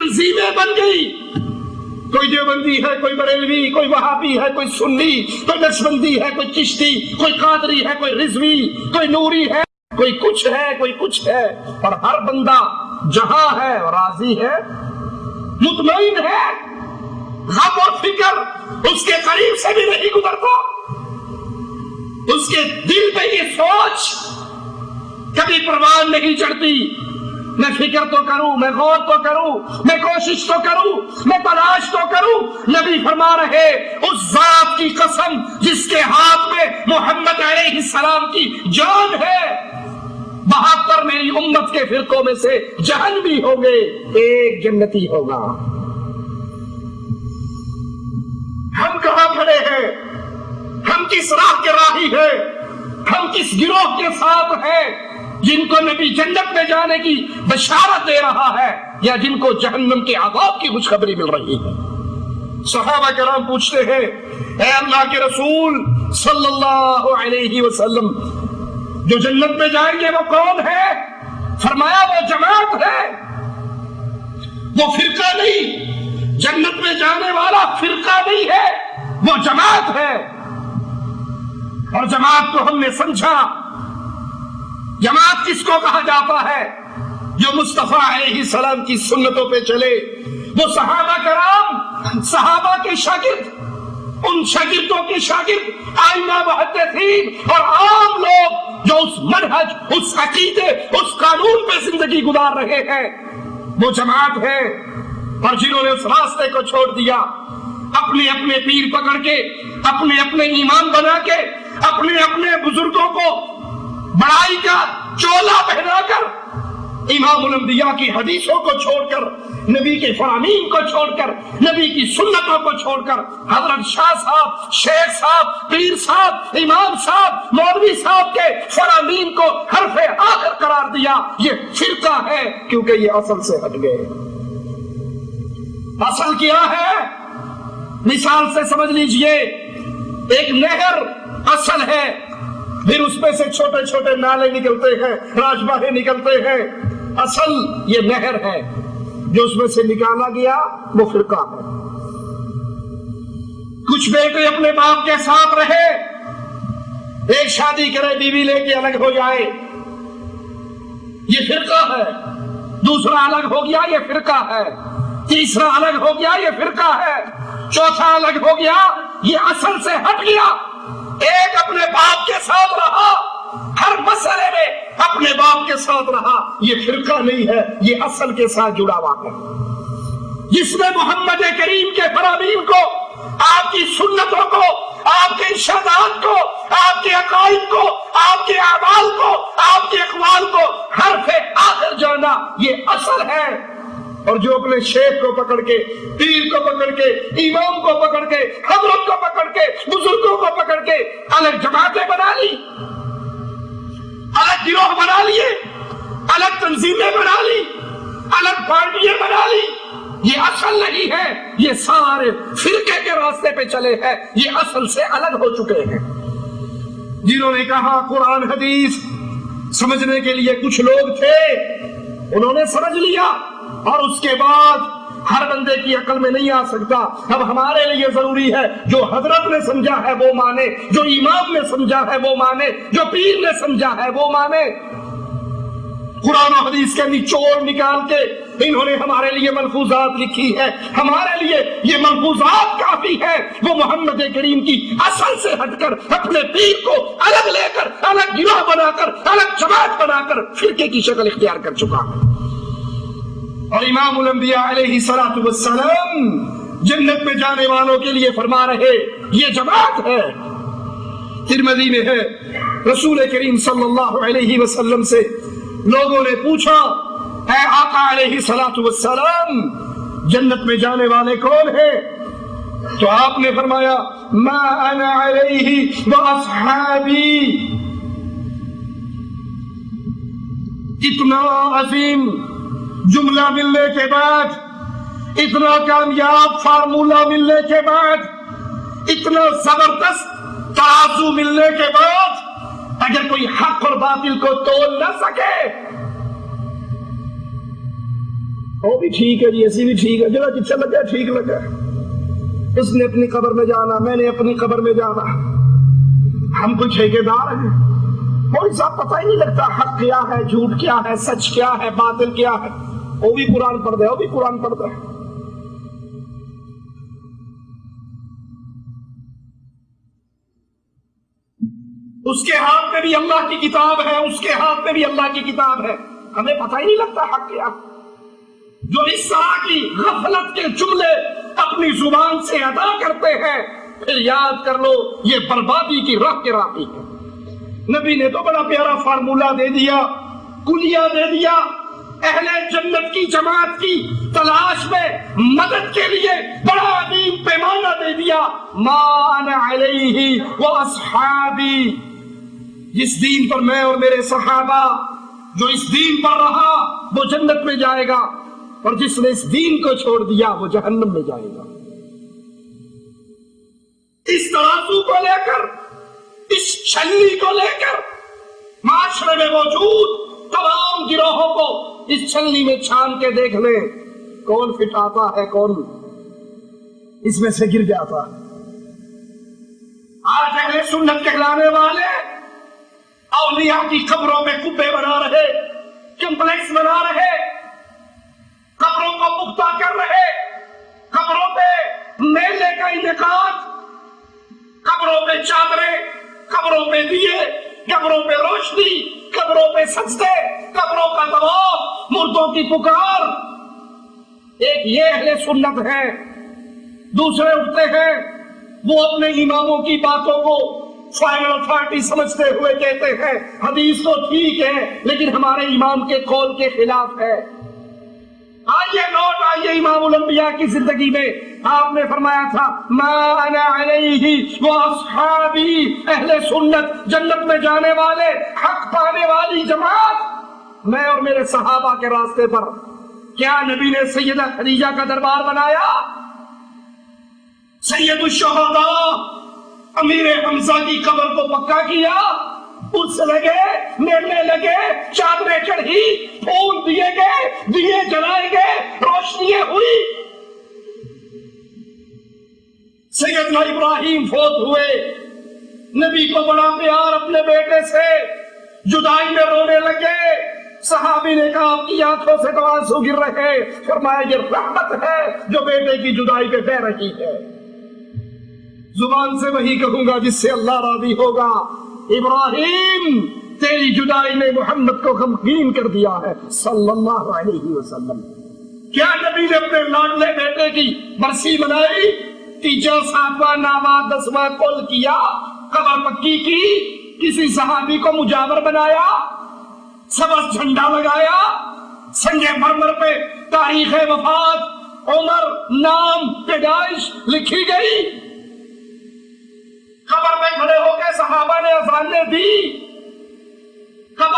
تنظیمیں بن گئی، کوئی دیوبندی ہے، کوئی بریلوی، کوئی وہابی ہے، کوئی سنی، کوئی نقشبندی ہے، کوئی چشتی، کوئی قادری ہے، کوئی رضوی، کوئی نوری ہے، کوئی کچھ ہے، کوئی کچھ ہے، اور ہر بندہ جہاں ہے راضی ہے، مطمئن ہے، غم اور فکر اس کے قریب سے بھی نہیں گزرتا، اس کے دل میں یہ سوچ کبھی پروان نہیں چڑھتی، میں فکر تو کروں، میں غور تو کروں، میں کوشش تو کروں، میں تلاش تو کروں۔ نبی فرما رہے اس ذات کی قسم جس کے ہاتھ میں محمد علیہ السلام کی جان ہے، 72 میری امت کے فرقوں میں سے جہنمی ہوں گے، ایک جنتی ہوگا۔ ہم کہاں کھڑے ہیں؟ ہم کس راہ کے راہی ہیں؟ ہم کس گروہ کے ساتھ ہیں جن کو نبی جنت میں جانے کی بشارت دے رہا ہے، یا جن کو جہنم کے عذاب کی خوشخبری مل رہی ہے؟ صحابہ کرام پوچھتے ہیں، اے اللہ کے رسول صلی اللہ علیہ وسلم، جو جنت میں جائیں گے وہ کون ہے؟ فرمایا وہ جماعت ہے، وہ فرقہ نہیں، جنت میں جانے والا فرقہ نہیں ہے، وہ جماعت ہے۔ اور جماعت کو ہم نے سمجھا، جماعت کس کو کہا جاتا ہے؟ جو مصطفیٰ علیہ السلام کی سنتوں پہ چلے، وہ صحابہ کرام، صحابہ کے شاگرد، ان شاگردوں کے شاگرد، آئمہ محدثین اور عام لوگ جو اس منہج، اس عقیدے، اس قانون پہ زندگی گزار رہے ہیں، وہ جماعت ہے۔ اور جنہوں نے اس راستے کو چھوڑ دیا، اپنے اپنے پیر پکڑ کے، اپنے اپنے امام بنا کے، اپنے اپنے بزرگوں کو بڑائی کا چولا پہنا کر، امام الانبیاء کی حدیثوں کو چھوڑ کر، نبی کے فرامین کو چھوڑ کر، نبی کی سنتوں کو چھوڑ کر، حضرت شاہ صاحب، شیخ صاحب، پیر صاحب، امام صاحب، مولوی صاحب کے فرامین کو حرف آخر قرار دیا، یہ فرقہ ہے، کیونکہ یہ اصل سے ہٹ گئے۔ اصل کیا ہے؟ مثال سے سمجھ لیجئے، ایک نہر اصل ہے، پھر اس میں سے چھوٹے چھوٹے نالے نکلتے ہیں، راجباہیں نکلتے ہیں، اصل یہ نہر ہے، جو اس میں سے نکالا گیا وہ فرقہ ہے۔ کچھ بیٹے اپنے باپ کے ساتھ رہے، ایک شادی کرے، بیوی لے کے الگ ہو جائے، یہ فرقہ ہے۔ دوسرا الگ ہو گیا، یہ فرقہ ہے۔ تیسرا الگ ہو گیا، یہ فرقہ ہے۔ چوتھا الگ ہو گیا، یہ اصل سے ہٹ گیا۔ ایک اپنے باپ کے ساتھ رہا، ہر مسئلے میں اپنے باپ کے ساتھ رہا، یہ فرقہ نہیں ہے، یہ اصل کے ساتھ جڑا ہوا ہے۔ جس نے محمد کریم کے فرامین کو، آپ کی سنتوں کو، آپ کے ارشادات کو، آپ کے عقائد کو، آپ کے اعمال کو، آپ کے اقوال کو حرف آخر جانا، یہ اصل ہے۔ اور جو اپنے شیخ کو پکڑ کے، پیر کو پکڑ کے، امام کو پکڑ کے، حضرت کو پکڑ کے، بزرگوں کو پکڑ کے الگ جماعتیں بنا لی، الگ گروہ بنا لیے، الگ تنظیمیں بنا لی، الگ پارٹیاں بنا لی، یہ اصل نہیں ہے، یہ سارے فرقے کے راستے پہ چلے ہیں، یہ اصل سے الگ ہو چکے ہیں۔ جنہوں نے کہا قرآن حدیث سمجھنے کے لیے کچھ لوگ تھے، انہوں نے سمجھ لیا، اور اس کے بعد ہر بندے کی عقل میں نہیں آ سکتا۔ اب ہمارے لیے ضروری ہے جو حضرت نے سمجھا ہے وہ مانے، جو امام نے سمجھا ہے وہ مانے، جو پیر نے سمجھا ہے وہ مانے۔ قرآن و حدیث کے نچوڑ نکال کے انہوں نے ہمارے لیے ملفوظات لکھی ہے، ہمارے لیے یہ ملفوظات کافی ہے۔ وہ محمد کریم کی اصل سے ہٹ کر، اپنے پیر کو الگ لے کر، الگ گروہ بنا کر، الگ جماعت بنا کر فرقے کی شکل اختیار کر چکا ہے۔ اور امام الانبیاء علیہ السلام جنت میں جانے والوں کے لیے فرما رہے یہ جماعت ہے۔ ترمذی میں ہے، رسول کریم صلی اللہ علیہ وسلم سے لوگوں نے پوچھا، اے آقا علیہ السلام، جنت میں جانے والے کون ہیں؟ تو آپ نے فرمایا، ما انا علیہ واصحابی۔ اتنا عظیم جملہ ملنے کے بعد، اتنا کامیاب فارمولہ ملنے کے بعد، اتنا زبردست ترازو ملنے کے بعد، اگر کوئی حق اور باطل کو تول نہ سکے، وہ بھی ٹھیک ہے جی، ایسی بھی ٹھیک ہے، جگہ جتنے لگا ٹھیک لگا، اس نے اپنی قبر میں جانا، میں نے اپنی قبر میں جانا، ہم کوئی ٹھیکیدار ہیں؟ کوئی صاحب پتہ ہی نہیں لگتا حق کیا ہے، جھوٹ کیا ہے، سچ کیا ہے، باطل کیا ہے۔ وہ بھی قرآن پڑھ دے، وہ بھی قرآن پڑھ دے۔ اس کے ہاتھ میں بھی اللہ کی کتاب ہے، اس کے ہاتھ میں بھی اللہ کی کتاب ہے، ہمیں پتہ ہی نہیں لگتا حق کیا۔ جو اس طرح کی غفلت کے جملے اپنی زبان سے ادا کرتے ہیں، پھر یاد کر لو یہ بربادی کی راہ کے راہی ہے۔ نبی نے تو بڑا پیارا فارمولہ دے دیا، کلیہ دے دیا، اہل جنت کی جماعت کی تلاش میں مدد کے لیے بڑا عظیم پیمانہ دے دیا، ما انا علیہ واصحابی، جس دین پر میں اور میرے صحابہ، جو اس دین پر رہا وہ جنت میں جائے گا، اور جس نے اس دین کو چھوڑ دیا وہ جہنم میں جائے گا۔ اس ترازو کو لے کر، اس چھلنی کو لے کر معاشرے میں موجود تمام گروہوں کو اس چھلنی میں چھان کے دیکھ لیں، کون فٹ آتا ہے، کون اس میں سے گر جاتا ہے۔ آج اہل سنت کہلانے والے اولیاء کی قبروں میں کبے بنا رہے، کمپلیکس بنا رہے، قبروں کو پختہ کر رہے، قبروں پہ میلے کا انعقاد، قبروں پہ چادریں، قبروں پہ دیے، قبروں پہ روشنی، قبروں پہ سجدے، قبروں کا طواف، مردوں کی پکار۔ ایک یہ اہل سنت ہے، دوسرے اٹھتے ہیں وہ اپنے اماموں کی باتوں کو فائنل اتھارٹی سمجھتے ہوئے کہتے ہیں حدیث تو ٹھیک ہے لیکن ہمارے امام کے قول کے خلاف ہے۔ آئیے لوٹ آئیے امام الانبیاء کی زندگی میں، آپ نے فرمایا تھا ما انا علیہ واصحابی، اہل سنت جنت میں جانے والے، حق پانے والی جماعت، میں اور میرے صحابہ کے راستے پر۔ کیا نبی نے سیدہ خدیجہ کا دربار بنایا؟ سید الشہداء امیر حمزہ کی قبر کو پکا کیا، اس لگے، میلے لگے، چادریں چڑھی، پھول دیے گئے، دیے جلائے گئے، روشنیاں ہوئی۔ سیدنا ابراہیم فوت ہوئے، نبی کو بڑا پیار اپنے بیٹے سے، جدائی میں رونے لگے، صحابی نے کہا آپ کی آنکھوں سے تو آنسو گر رہے، فرمایا یہ رحمت ہے جو بیٹے کی جدائی پہ بہ رہی ہے۔ زبان سے وہی کہوں گا جس سے اللہ راضی ہوگا، ابراہیم تیری جدائی نے محمد کو غمگین کر دیا ہے صلی اللہ علیہ وسلم۔ کیا نبی نے اپنے لاڈلے بیٹے کی برسی منائی؟ تیجا، ساتواں، نامہ، 10واں کل کیا، قبر پکی کی، کسی صحابی کو مجاور بنایا، سبز جھنڈا لگایا، سنگ مرمر پہ تاریخ وفات، عمر، نام، پیدائش لکھی گئی، قبر میں کھڑے ہو کے صحابہ نے اذانیں دی، قبر